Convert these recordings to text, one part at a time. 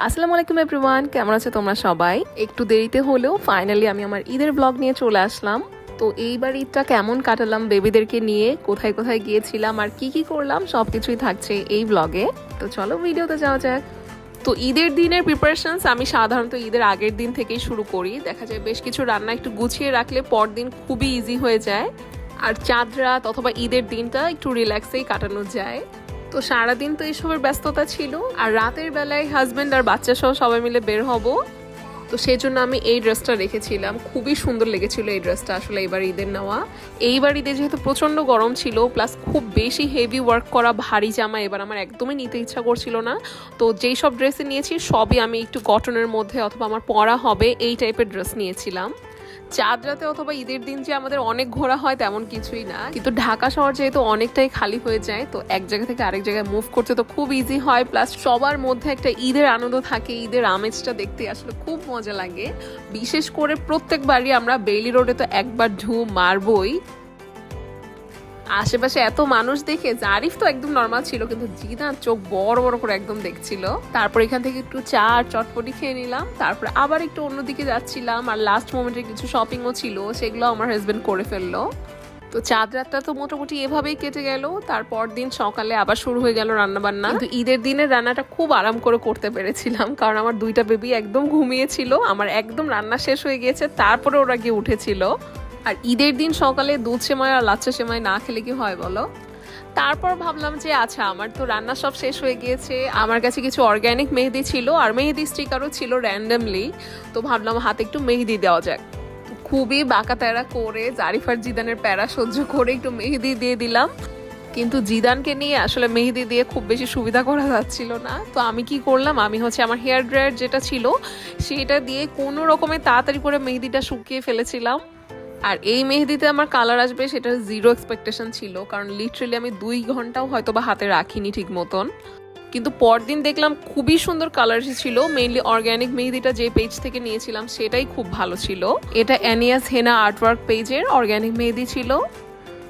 আসসালামু আলাইকুম এভরিওয়ান, কেমন আছো তোমরা সবাই? একটু দেরিতে হলেও ফাইনালি আমি আমার ঈদের ব্লগ নিয়ে চলে আসলাম। তো এইবার ঈদটা কেমন কাটালাম বেবিদেরকে নিয়ে, কোথায় কোথায় গিয়েছিলাম আর কি কি করলাম সবকিছুই থাকছে এই ব্লগে। তো চলো ভিডিওতে যাওয়া যাক। তো ঈদের দিনের প্রিপারেশনস আমি সাধারণত ঈদের আগের দিন থেকেই শুরু করি। দেখা যায় বেশ কিছু রান্না একটু গুছিয়ে রাখলে পরদিন খুবই ইজি হয়ে যায়, আর চাঁদ রাত অথবা ঈদের দিনটা একটু রিল্যাক্সেই কাটানো যায়। তো সারাদিন তো এইসবের ব্যস্ততা ছিল, আর রাতের বেলায় হাজব্যান্ড আর বাচ্চা সহ সবাই মিলে বের হব। তো সেই জন্য আমি এই ড্রেসটা রেখেছিলাম, খুবই সুন্দর লেগেছিল এই ড্রেসটা। আসলে এবার ঈদের নেওয়া, এইবার ঈদে যেহেতু প্রচণ্ড গরম ছিল, প্লাস খুব বেশি হেভি ওয়ার্ক করা ভারী জামা এবার আমার একদমই নিতে ইচ্ছা করছিল না। তো যেই সব ড্রেসে নিয়েছি সবই আমি একটু কটনের মধ্যে অথবা আমার পরা হবে এই টাইপের ড্রেস নিয়েছিলাম। চাঁদ রাতে অথবা ঈদের দিন যে আমাদের অনেক ঘোরা হয় তেমন কিছুই না, কিন্তু ঢাকা শহর যেহেতু অনেকটাই খালি হয়ে যায়, তো এক জায়গা থেকে আরেক জায়গায় মুভ করতে তো খুব ইজি হয়। প্লাস সবার মধ্যে একটা ঈদের আনন্দ থাকে, ঈদের আমেজটা দেখতে আসলে খুব মজা লাগে। বিশেষ করে প্রত্যেকবারই আমরা বেইলি রোডে তো একবার ঢু মারবই। আশেপাশে এত মানুষ দেখে জারিফ তো একদম নর্মাল ছিল, কিন্তু জিদান চোখ বড় বড় করে একদম দেখছিল। তারপর এখান থেকে একটু চা আর চটপটি খেয়ে নিলাম, তারপর আবার একটু অন্যদিকে যাচ্ছিলাম। আর লাস্ট মোমেন্টে কিছু শপিংও ছিল, সেগুলো আমার হাজবেন্ড করে ফেললো। তো চাঁদ রাতটা তো মোটামুটি এভাবেই কেটে গেল। তারপর দিন সকালে আবার শুরু হয়ে গেল রান্না বান্না। কিন্তু ঈদের দিনের রান্নাটা খুব আরাম করে করতে পেরেছিলাম, কারণ আমার দুইটা বেবি একদম ঘুমিয়েছিল, আমার একদম রান্না শেষ হয়ে গিয়েছে, তারপরে ওরা গিয়ে উঠেছিল। আর ঈদের দিন সকালে দুধ সেমাই আর লাচ্ছা সেমাই না খেলে কি হয় বলো? তারপর ভাবলাম যে আচ্ছা, আমার তো রান্না সব শেষ হয়ে গিয়েছে, আমার কাছে কিছু অর্গ্যানিক মেহেদি ছিল আর মেহেদি স্টিকারও ছিল র্যান্ডমলি। তো ভাবলাম হাতে একটু মেহেদি দেওয়া যাক। খুবই বাঁকা তেরা করে জারিফার জিদানের প্যারা সহ্য করে একটু মেহেদি দিয়ে দিলাম। কিন্তু জিদানকে নিয়ে আসলে মেহেদি দিয়ে খুব বেশি সুবিধা করা যাচ্ছিল না। তো আমি কি করলাম, আমি আমার হেয়ার ড্রায়ার যেটা ছিল সেটা দিয়ে কোনো রকমে তাড়াতাড়ি করে মেহেদিটা শুকিয়ে ফেলেছিলাম। আর এই মেহেদিতে আমার কালার আসবে সেটা জিরো এক্সপেকটেশন ছিল, কারণ লিটারালি আমি 2 ঘন্টাও হয়তো বা হাতে রাখিনি ঠিক মতন। কিন্তু পরদিন দেখলাম খুবই সুন্দর কালার এসেছিল। মেইনলি অর্গ্যানিক মেহেদিটা যে পেজ থেকে নিয়েছিলাম সেটাই খুব ভালো ছিল। এটা অ্যানিয়াস হেনা আর্টওয়ার্ক পেজের অর্গ্যানিক মেহেদি ছিল।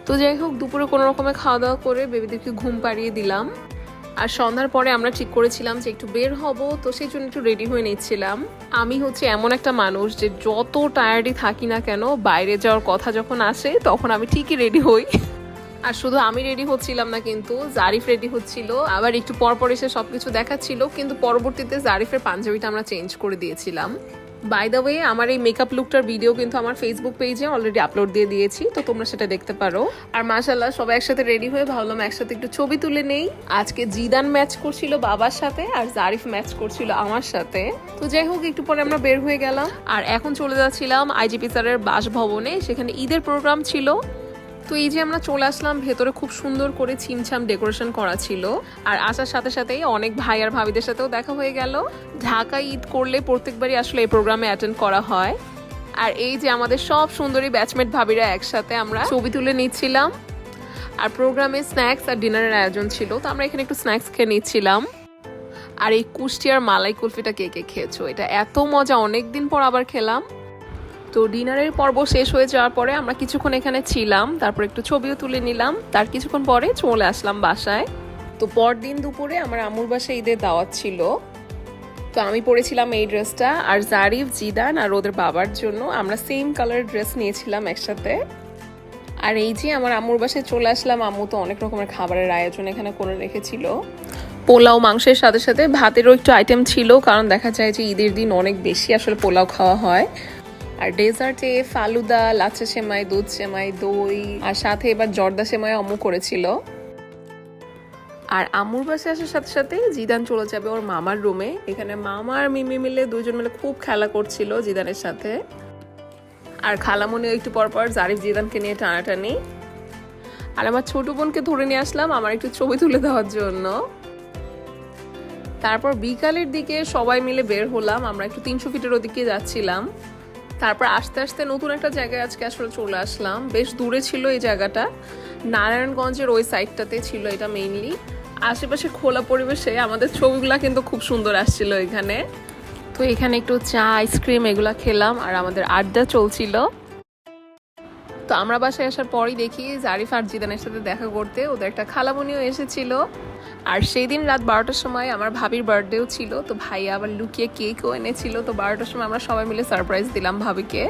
তো যাই হোক, দুপুরে কোনো রকমে খাওয়া দাওয়া করে বেবিদেরকে ঘুম পাড়িয়ে দিলাম। আর সন্ধ্যার পরে আমরা ঠিক করেছিলাম যে একটু বের হব, তো সেই জন্য একটু রেডি হয়ে নিচ্ছিলাম। আমি এমন একটা মানুষ যে যত টায়ার্ডই থাকি না কেন, বাইরে যাওয়ার কথা যখন আসে তখন আমি ঠিকই রেডি হই। আর শুধু আমি রেডি হচ্ছিলাম না, কিন্তু জারিফ রেডি হচ্ছিল, আবার একটু পর পর এসে সবকিছু দেখাচ্ছিল। কিন্তু পরবর্তীতে জারিফের পাঞ্জাবিটা আমরা চেঞ্জ করে দিয়েছিলাম। বাই দ্য ওয়ে, আমার এই মেকআপ লুকটার ভিডিও কিন্তু আমার ফেসবুক পেজে অলরেডি আপলোড দিয়ে দিয়েছি, তো তোমরা সেটা দেখতে পারো। আর মাশাআল্লাহ সবাই একসাথে রেডি হয়ে ভাবলাম একসাথে একটু ছবি তুলে নেই। আজকে জিদান ম্যাচ করছিল বাবার সাথে আর জারিফ ম্যাচ করছিল আমার সাথে। তো যাই হোক, একটু পরে আমরা বের হয়ে গেলাম আর এখন চলে যাচ্ছিলাম আইজিপি স্যারের বাসভবনে, সেখানে ঈদের প্রোগ্রাম ছিল। তো এই যে আমরা চলে আসলাম, ভেতরে খুব সুন্দর করে ছিমছাম ডেকোরেশন করা ছিল। আর আসার সাথে সাথেই অনেক ভাই আর ভাবিদের সাথেও দেখা হয়ে গেল। ঢাকা ঈদ করলে প্রত্যেকবারই আসলে এই প্রোগ্রামে অ্যাটেন্ড করা হয়। আর এই যে আমাদের সব সুন্দরী ব্যাচমেট ভাবিরা একসাথে আমরা ছবি তুলে নিচ্ছিলাম। আর প্রোগ্রামে স্ন্যাক্স আর ডিনারের আয়োজন ছিল, তো আমরা এখানে একটু স্ন্যাক্স খেয়ে নিচ্ছিলাম। আর এই কুষ্টিয়ার মালাই কুলফিটা কে কে খেয়েছো? এটা এত মজা, অনেকদিন পর আবার খেলাম। তো ডিনারের পর্ব শেষ হয়ে যাওয়ার পরে আমরা কিছুক্ষণ এখানে ছিলাম, তারপর একটু ছবিও তুলে নিলাম। তার কিছুক্ষণ পরে চলে আসলাম বাসায়। তো পরদিন দুপুরে আমার আম্মুর বাসায় ঈদের দাওয়াত ছিল। তো আমি পরেছিলাম এই ড্রেসটা, আর জারিফ, জিদান আর ওদের বাবার জন্য আমরা সেম কালারের ড্রেস নিয়েছিলাম একসাথে। আর এই যে আমার আম্মুর বাসায় চলে আসলাম, আম্মু তো অনেক রকমের খাবারের আয়োজন এখানে করে রেখেছিল। পোলাও মাংসের সাথে সাথে ভাতেরও একটু আইটেম ছিল, কারণ দেখা যায় যে ঈদের দিন অনেক বেশি আসলে পোলাও খাওয়া হয়। আর ডেজার্টে ফালুদা, লাচ্ছা সেমাই, দুধ সেমাই, দই আর সাথে এবার জর্দা সেমাই আম্মু করেছিল। আর আম্মুর বাসায় আসার সাথে সাথে জিদান চলে যাবে ওর মামার রুমে। এখানে মামা আর মিমি মিলে দুজন মিলে খুব খেলা করছিল জিদানের সাথে। আর খালামণিও একটু পর পর জারিফ জিদানকে নিয়ে টানাটানি। আর আমার ছোট বোনকে ধরে নিয়ে আসলাম আমার একটু ছবি তুলে দেওয়ার জন্য। তারপর বিকালের দিকে সবাই মিলে বের হলাম, আমরা একটু 300 ফিটের ওদিকে যাচ্ছিলাম। তারপর আস্তে আস্তে নতুন একটা জায়গায় আজকে আসলে চলে আসলাম। বেশ দূরে ছিল এই জায়গাটা, নারায়ণগঞ্জের ওই সাইডটাতে ছিল এটা মেইনলি। আশেপাশে খোলা পরিবেশে আমাদের ছবিগুলা কিন্তু খুব সুন্দর আসছিল এখানে। তো এখানে একটু চা, আইসক্রিম এগুলা খেলাম আর আমাদের আড্ডা চলছিল। তো আমরা বাসায় আসার পরই দেখি জারিফ আর জিদানের সাথে দেখা করতে ওদের একটা খালামণিও এসেছিল। আর সেই দিন রাত 12টার সময় আমার ভাবির বার্থডেও ছিল, তো ভাইয়া আবার লুকিয়ে কেকও এনেছিল। তো 12টার সময় আমরা সবাই মিলে সারপ্রাইজ দিলাম ভাবিকে।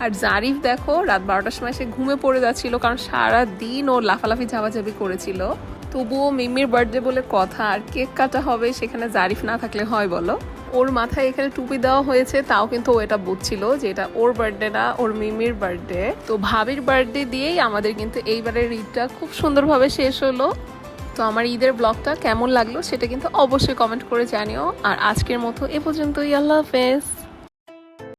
আর জারিফ দেখো রাত 12টার সময় সে ঘুমে পড়ে যাচ্ছিল, কারণ সারা দিন ও লাফালাফি ঝাপাঝাপি করেছিল। তবুও মিম্মির বার্থডে বলে কথা, আর কেক কাটা হবে, সেখানে জারিফ না থাকলে হয় বলো। ওর মাথায় এখানে টুপি দেওয়া হয়েছে, তাও কিন্তু ও এটা বুঝছিল যে এটা ওর বার্থডে না, ওর মিমির বার্থডে। তো ভাবির বার্থডে দিয়েই আমাদের কিন্তু এইবারের ঈদটা খুব সুন্দরভাবে শেষ হলো। তো আমার ঈদের ব্লগটা কেমন লাগলো সেটা কিন্তু অবশ্যই কমেন্ট করে জানিও। আর আজকের মতো এ পর্যন্তই, আল্লাহ হাফেজ।